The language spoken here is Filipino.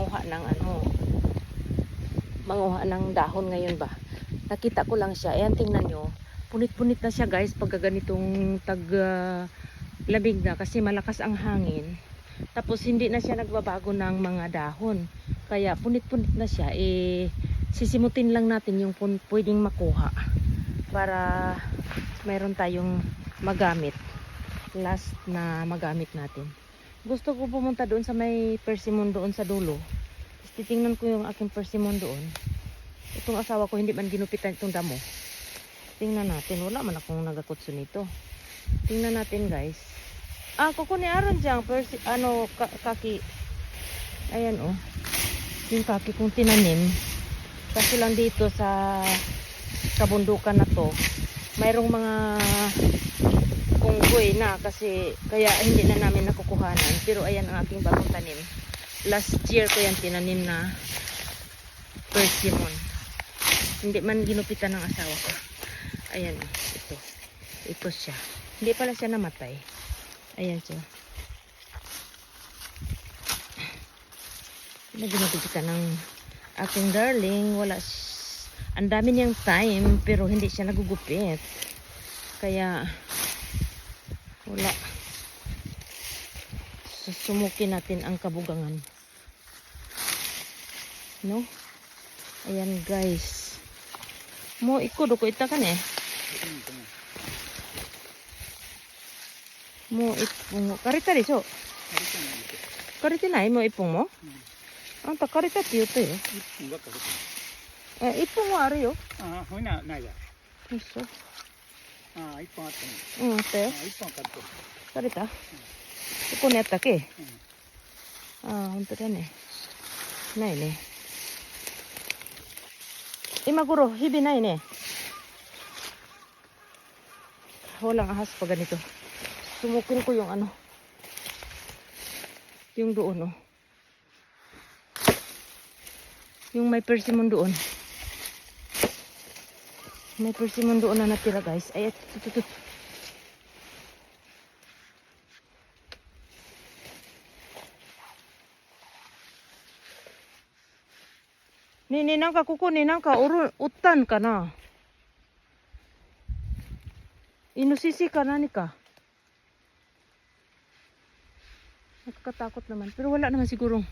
manguha ng manguha ng dahon ngayon ba. Nakita ko lang siya. Ayan, tingnan nyo. Punit-punit na siya guys pag ganitong lamig na kasi malakas ang hangin. Tapos hindi na siya nagbabago ng mga dahon. Kaya punit-punit na siya. Sisimutin lang natin yung pwedeng makuha para mayroon tayong magamit. Last na magamit natin. Gusto ko pumunta doon sa may persimmon doon sa dulo. Titingnan ko yung aking persimmon doon. Itong asawa ko hindi man ginupitan itong damo. Tingnan natin. Wala man akong nagakutso nito. Tingnan natin guys. Kukunin aron dyan. Kaki. Ayan oh. Yung kaki kong tinanim. Kasi lang dito sa kabundukan na to. Mayroong mga unggoy na. Kasi kaya hindi na namin nakukuhanan. Pero ayan ang aking bagong tanim. Last year ko yan tinanim na persimmon. Hindi man ginupitan ng asawa ko. Ayan, ito siya. Hindi pala siya namatay. Ayan siya. Hindi ginupitan ng aking darling. Wala. Ang dami niyang time pero hindi siya nagugupit. Kaya wala. Susumukin natin ang kabugangan. No? Ayan guys. Mo ikudo ko itakan Mo ipung karita diso. Karita na mo ipung mo? Ang ta karita tiyo to yo. Ipung mo ari yo. Huna na ya. Iso. Ipung ato. Te. Ipung kato. Karita. Iko neta ke. Honto da ne. Nai ne. Imaguro, hibi na yun Walang ahas pa ganito. Sumukin ko yung yung doon yung may persimmon doon. May persimmon doon na natira guys. Ay, ito. Ninang ka kukunin ka utan ka na. Inusisi ka na ni ka. Nakakatakot naman. Pero wala naman sigurong